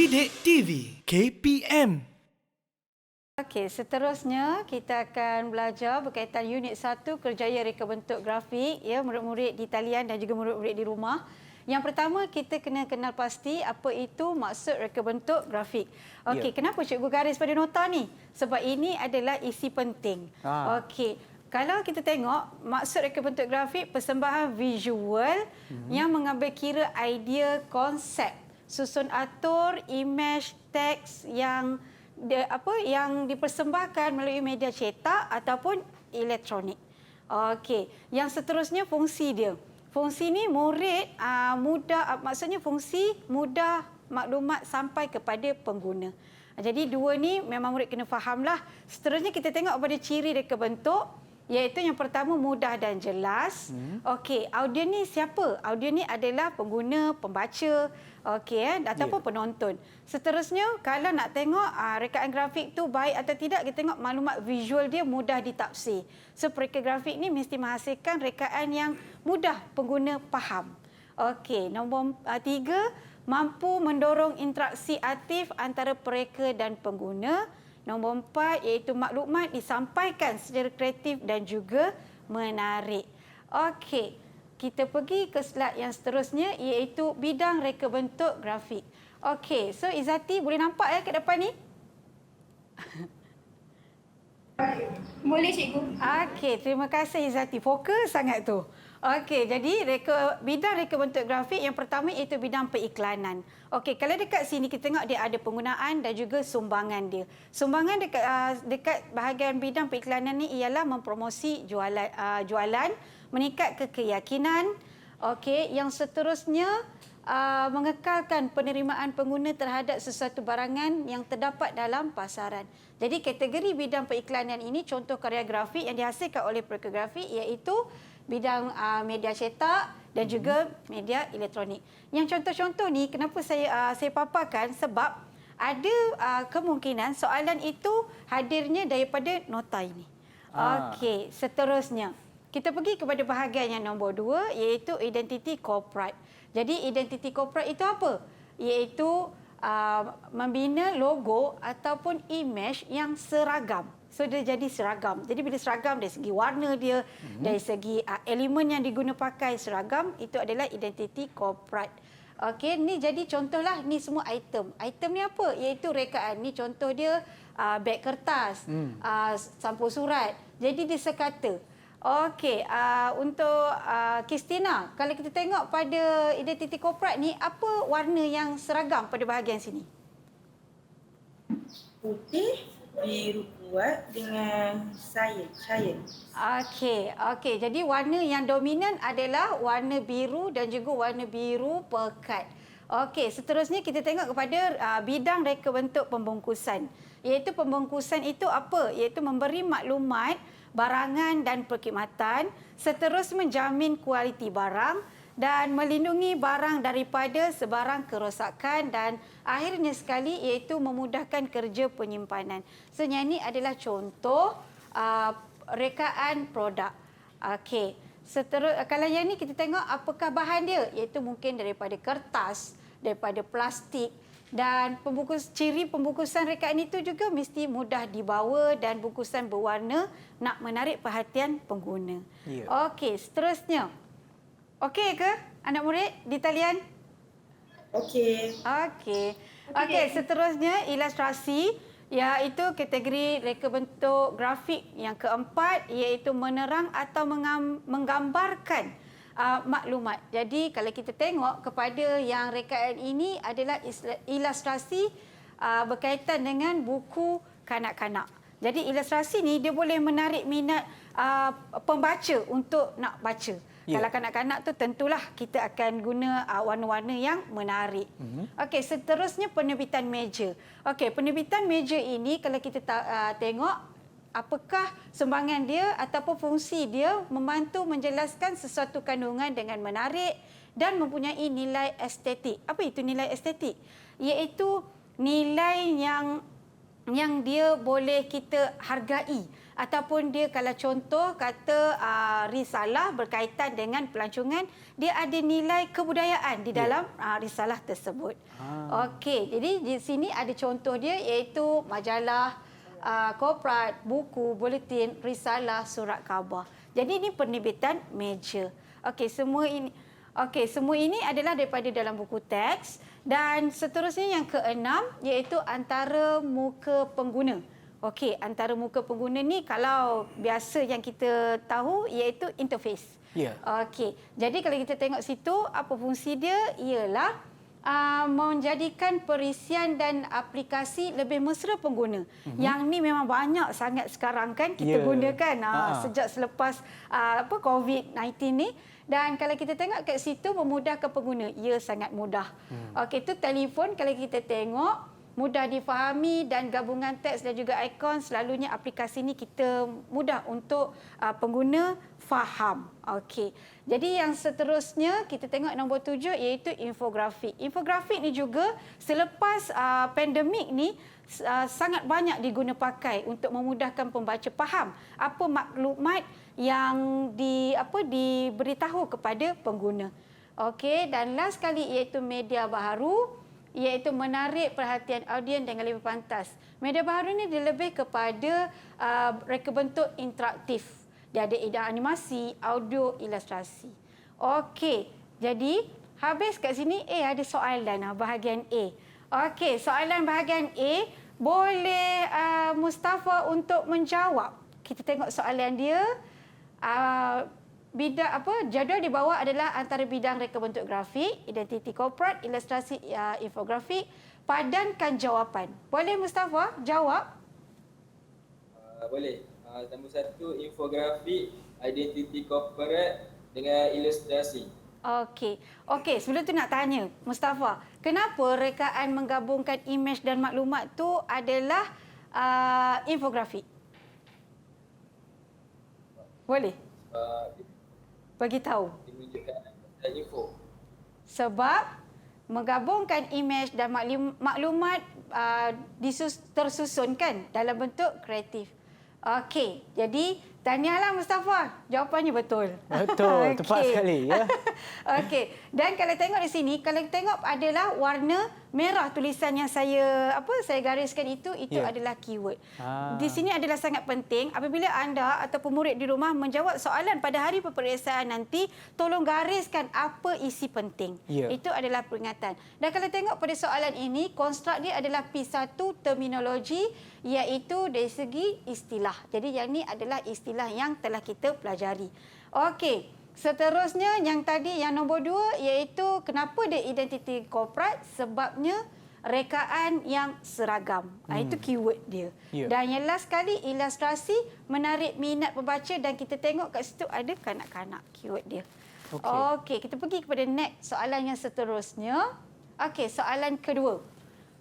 Didik TV KPM. Okey, seterusnya kita akan belajar berkaitan unit 1 kerjaya reka bentuk grafik ya murid-murid di talian dan juga murid-murid di rumah. Yang pertama kita kena kenal pasti apa itu maksud reka bentuk grafik. Okey, kenapa cikgu garis pada nota ni? Sebab ini adalah isi penting. Okey. Kalau kita tengok maksud reka bentuk grafik persembahan visual yang mengambil kira idea konsep, susun atur, image, teks yang yang dipersembahkan melalui media cetak ataupun elektronik. Okey, yang seterusnya fungsi dia. Fungsi ni murid maksudnya fungsi mudah maklumat sampai kepada pengguna. Jadi dua ni memang murid kena fahamlah. Seterusnya kita tengok pada ciri reka bentuk, iaitu yang pertama mudah dan jelas. Okey, audiens ni siapa? Audiens ni adalah pengguna, pembaca, ataupun penonton. Seterusnya kalau nak tengok rekaan grafik tu baik atau tidak, kita tengok maklumat visual dia mudah ditafsir. So reka grafik ni mesti menghasilkan rekaan yang mudah pengguna faham. Okey, nombor 3, mampu mendorong interaksi aktif antara pereka dan pengguna. Nombor 4 iaitu maklumat disampaikan secara kreatif dan juga menarik. Okey, kita pergi ke slide yang seterusnya iaitu bidang reka bentuk grafik. Okey, so Izzati boleh nampak ke depan ni? Boleh cikgu. Okey, terima kasih Izzati. Fokus sangat tu. Okey, jadi bidang reka bentuk grafik yang pertama iaitu bidang periklanan. Okey, kalau dekat sini kita tengok dia ada penggunaan dan juga sumbangan dia. Sumbangan dekat bahagian bidang periklanan ni ialah mempromosi jualan, meningkat keyakinan. Okey, yang seterusnya mengekalkan penerimaan pengguna terhadap sesuatu barangan yang terdapat dalam pasaran. Jadi kategori bidang periklanan ini contoh karya grafik yang dihasilkan oleh pereka grafik iaitu bidang media cetak dan juga media elektronik. Yang contoh-contoh ni kenapa saya paparkan sebab ada kemungkinan soalan itu hadirnya daripada nota ini. Okey, seterusnya kita pergi kepada bahagian yang nombor 2 iaitu identiti korporat. Jadi identiti korporat itu apa? Iaitu membina logo ataupun imej yang seragam. So dia jadi seragam. Jadi bila seragam dari segi warna dia, dari segi elemen yang diguna pakai seragam, itu adalah identiti korporat. Okey, ni jadi contohlah ni semua item. Item ni apa? Iaitu rekaan. Ni contoh dia beg kertas, sampul surat. Jadi dia sekata. Okey, untuk Kristina, kalau kita tengok pada identiti korporat ni, apa warna yang seragam pada bahagian sini? Putih, biru kuat dengan cahaya. Okey. Jadi warna yang dominan adalah warna biru dan juga warna biru pekat. Okey, seterusnya kita tengok kepada bidang reka bentuk pembungkusan. Iaitu pembungkusan itu apa? Iaitu memberi maklumat barangan dan perkhidmatan, seterus menjamin kualiti barang dan melindungi barang daripada sebarang kerosakan dan akhirnya sekali iaitu memudahkan kerja penyimpanan. So yang ini adalah contoh rekaan produk. Okey. Kalau yang ni kita tengok apakah bahan dia, iaitu mungkin daripada kertas, daripada plastik. Dan ciri pembungkusan rekaan itu juga mesti mudah dibawa dan bungkusan berwarna nak menarik perhatian pengguna. Okey, seterusnya. Okey ke anak murid di talian? Okey. Okey, seterusnya ilustrasi, iaitu kategori reka bentuk grafik yang keempat iaitu menerang atau menggambarkan maklumat. Jadi kalau kita tengok kepada yang rekaan ini adalah ilustrasi berkaitan dengan buku kanak-kanak. Jadi ilustrasi ni dia boleh menarik minat pembaca untuk nak baca. Kalau kanak-kanak tu tentulah kita akan guna warna-warna yang menarik. Okey, seterusnya penerbitan meja. Okey, penerbitan meja ini kalau kita tengok apakah sumbangan dia ataupun fungsi dia membantu menjelaskan sesuatu kandungan dengan menarik dan mempunyai nilai estetik. Apa itu nilai estetik? Iaitu nilai yang yang dia boleh kita hargai. Ataupun dia kalau contoh kata risalah berkaitan dengan pelancongan, dia ada nilai kebudayaan di dalam risalah tersebut. Okey, jadi di sini ada contoh dia iaitu majalah, korporat, buku, buletin, risalah, surat khabar. Jadi ini penerbitan meja. Okey, semua ini adalah daripada dalam buku teks. Dan seterusnya yang keenam iaitu antara muka pengguna. Okey, antara muka pengguna ni kalau biasa yang kita tahu iaitu interface. Ya. Okey, jadi kalau kita tengok situ apa fungsi dia ialah menjadikan perisian dan aplikasi lebih mesra pengguna. Yang ni memang banyak sangat sekarang kan kita gunakan sejak selepas COVID-19 ni. Dan kalau kita tengok kat situ memudahkan pengguna, ia sangat mudah. Okey, itu telefon kalau kita tengok mudah difahami dan gabungan teks dan juga ikon, selalunya aplikasi ini kita mudah untuk pengguna faham. Okey. Jadi yang seterusnya kita tengok nombor 7 iaitu infografik. Infografik ni juga selepas pandemik ni sangat banyak diguna pakai untuk memudahkan pembaca faham apa maklumat yang diberitahu kepada pengguna. Okey, dan last sekali iaitu media baharu, iaitu menarik perhatian audien dengan lebih pantas. Media baharu ni dia lebih kepada reka bentuk interaktif. Dia ada animasi, audio, ilustrasi. Okey, jadi habis kat sini ada soalan bahagian A. Okey, soalan bahagian A boleh Mustafa untuk menjawab. Kita tengok soalan dia. Bidang jadual di bawah adalah antara bidang reka bentuk grafik, identiti korporat, ilustrasi, infografik. Padankan jawapan. Boleh Mustafa jawab? Boleh. Nombor 1 infografik, identiti korporat dengan ilustrasi. Okey, sebelum tu nak tanya Mustafa, kenapa rekaan menggabungkan imej dan maklumat tu adalah infografik? Boleh? Bagi tahu. Menunjukkan info. Sebab menggabungkan imej dan maklumat tersusun kan dalam bentuk kreatif. Okey, jadi tahniahlah Mustafa. Jawapannya betul. Betul, tepat sekali ya. Okey, dan kalau tengok di sini, kalau tengok adalah warna merah tulisan yang saya gariskan itu adalah keyword. Di sini adalah sangat penting apabila anda atau pemurid di rumah menjawab soalan pada hari peperiksaan nanti, tolong gariskan apa isi penting. Itu adalah peringatan. Dan kalau tengok pada soalan ini, konstruk dia adalah P1 terminologi, iaitu dari segi istilah. Jadi yang ini adalah istilah yang telah kita pelajari. Okey, seterusnya yang tadi yang nombor 2 iaitu kenapa dia identiti korporat? Sebabnya rekaan yang seragam. Itu keyword dia. Dan yang last sekali ilustrasi menarik minat pembaca dan kita tengok kat situ ada kanak-kanak, keyword dia. Okey, kita pergi kepada next soalan yang seterusnya. Okey, soalan kedua.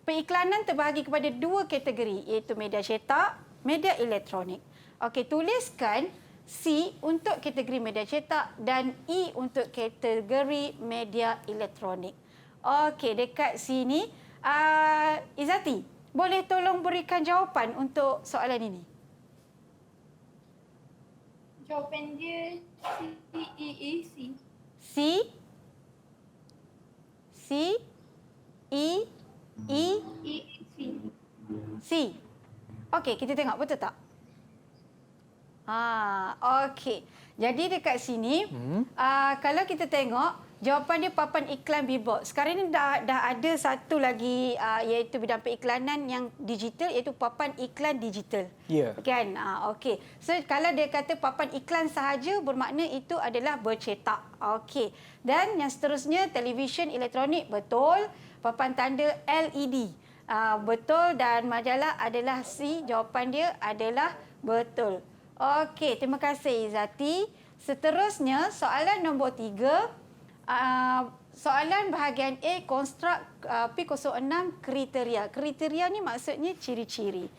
Periklanan terbahagi kepada 2 kategori iaitu media cetak, media elektronik. Okey, tuliskan C untuk kategori media cetak dan E untuk kategori media elektronik. Okey, dekat sini Izati, boleh tolong berikan jawapan untuk soalan ini? Jawapan dia C. C E C. Okey, kita tengok betul tak? Okey. Jadi dekat sini, kalau kita tengok, jawapan dia papan iklan billboard. Sekarang ni dah ada satu lagi iaitu bidang periklanan yang digital, iaitu papan iklan digital. Kan? Okey. So kalau dia kata papan iklan sahaja, bermakna itu adalah bercetak. Okey. Dan yang seterusnya televisyen elektronik, betul. Papan tanda LED. Betul, dan majalah adalah C. Jawapan dia adalah betul. Okey, terima kasih Izati. Seterusnya soalan nombor 3. Soalan bahagian A, konstruk P06 kriteria. Kriteria ni maksudnya ciri-ciri.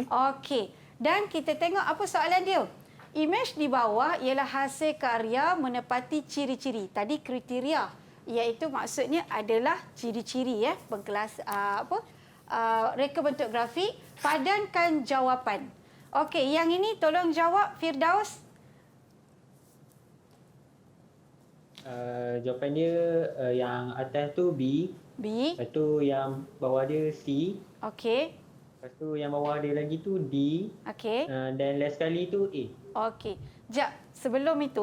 Okey. Dan kita tengok apa soalan dia. Imej di bawah ialah hasil karya menepati ciri-ciri. Tadi kriteria, iaitu maksudnya adalah ciri-ciri pengkelas reka bentuk grafik, padankan jawapan. Okey, yang ini tolong jawab Firdaus. Jawapan dia yang atas tu B. B. Lepas tu yang bawah dia C. Okey. Lepas tu yang bawah dia lagi tu D. Okey. Dan last sekali tu A. Okey. Jap, sebelum itu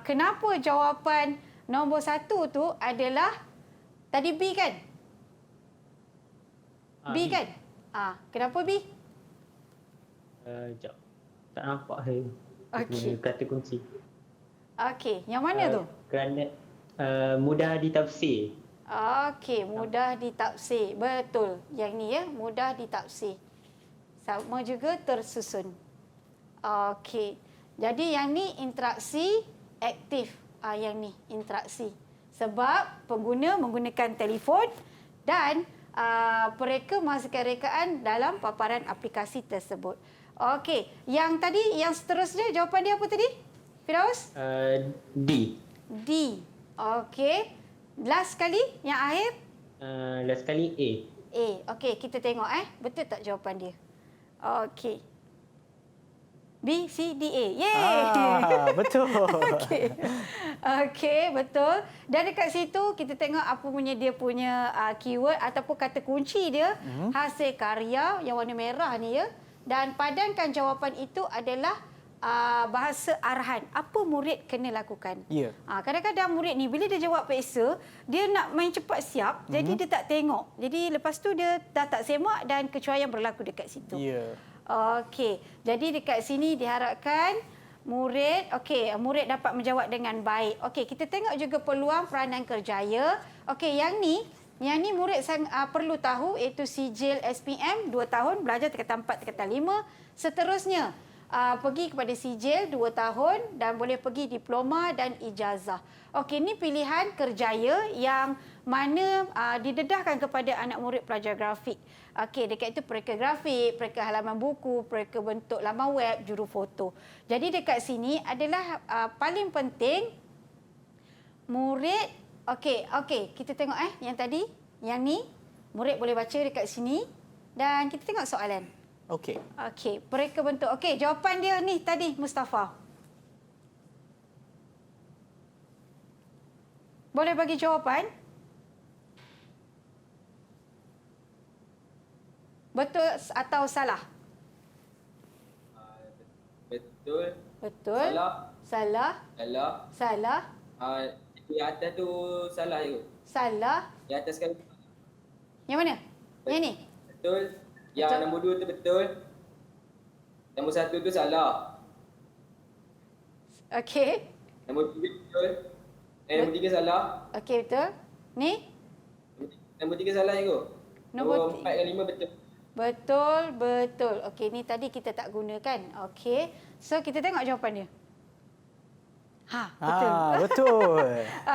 kenapa jawapan nombor 1 tu adalah tadi B kan? B kan? Kenapa B? Sekejap. Tak nampak saya. Okey. Kata kunci. Okey, yang mana tu? Kerana mudah ditafsir. Okey, mudah ditafsir. Betul. Yang ni mudah ditafsir. Sama juga tersusun. Okey. Jadi yang ni interaksi aktif. Yang ni interaksi. Sebab pengguna menggunakan telefon dan mereka menghasilkan rekaan dalam paparan aplikasi tersebut. Okey, yang tadi, yang seterusnya jawapan dia apa tadi? Firdaus? D. D. Okey. Last sekali, yang akhir? Last sekali A. A. Okey, kita tengok betul tak jawapan dia? Okey. B, C, D, A. Yeay! Betul. Okey. Okey, betul. Dan dekat situ kita tengok apa punya dia punya keyword ataupun kata kunci dia, hasil karya yang warna merah ni ya. Dan padankan jawapan itu adalah bahasa arahan. Apa murid kena lakukan. Ya. Kadang-kadang murid ni bila dia jawab peksa, dia nak main cepat siap, jadi dia tak tengok. Jadi lepas tu dia dah tak semak dan kecuaian berlaku dekat situ. Ya. Okey. Jadi dekat sini diharapkan murid murid dapat menjawab dengan baik. Okey, kita tengok juga peluang peranan kerjaya. Okey, yang ni murid perlu tahu iaitu sijil SPM 2 tahun belajar tingkatan 4 tingkatan 5. Seterusnya pergi kepada sijil 2 tahun dan boleh pergi diploma dan ijazah. Okey, ini pilihan kerjaya yang mana didedahkan kepada anak murid pelajar grafik. Okey, dekat itu pereka grafik, pereka halaman buku, pereka bentuk laman web, juru foto. Jadi dekat sini adalah paling penting murid. Okey, kita tengok yang tadi, yang ni murid boleh baca dekat sini dan kita tengok soalan. Okey. Okey, pereka bentuk. Okey, jawapan dia ni tadi Mustafa. Boleh bagi jawapan? Betul atau salah? Betul. Betul. Salah. Salah. Salah. Salah. Yang atas tu salah je. Salah. Yang atas sekali. Yang mana? Yang ni? Betul. Yang Betul. nombor 2 tu betul. Nombor 1 tu salah. Okey. Nombor 3 betul. Nombor 3 salah. Okey, betul. Ni? Nombor 3 salah je kot. Nombor 4 dan 5 betul. Betul, betul. Okey, ni tadi kita tak gunakan. Okey. So, kita tengok jawapan dia. Betul. Betul.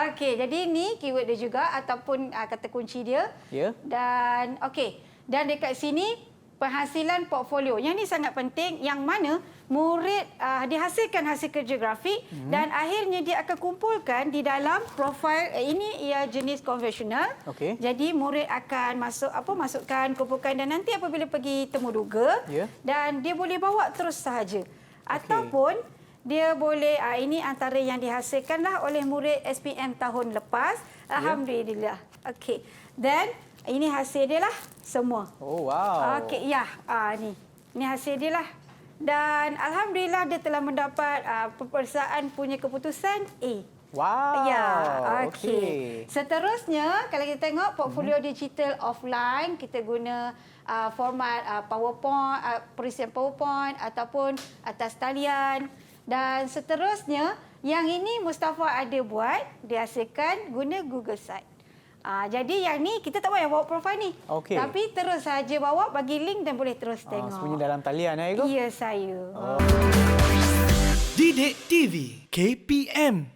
Okey, jadi ni keyword dia juga ataupun kata kunci dia. Ya. Dan okey, dan dekat sini penghasilan portfolio. Yang ni sangat penting yang mana murid dihasilkan hasil kerja grafik dan akhirnya dia akan kumpulkan di dalam profil ini ia jenis konvensional. Okey. Jadi murid akan masukkan, kumpulkan dan nanti apabila pergi temu duga dan dia boleh bawa terus sahaja. Ataupun dia boleh ini antara yang dihasilkanlah oleh murid SPM tahun lepas. Alhamdulillah. Okey. Dan ini hasil dia lah semua. Oh, wow. Okey, ya. Ni. Ini hasil dia lah. Dan alhamdulillah dia telah mendapat peperiksaan punya keputusan A. Wow. Ya, okey. Seterusnya kalau kita tengok portfolio digital offline, kita guna format PowerPoint, perisian PowerPoint ataupun atas talian. Dan seterusnya, yang ini Mustafa ada buat, dihasilkan guna Google Site. Jadi yang ni kita tak payah bawa profil ni. Okey. Tapi terus saja bawa, bagi link dan boleh terus tengok. Sembunyi dalam talian Ego? Ya, saya. Didik TV KPM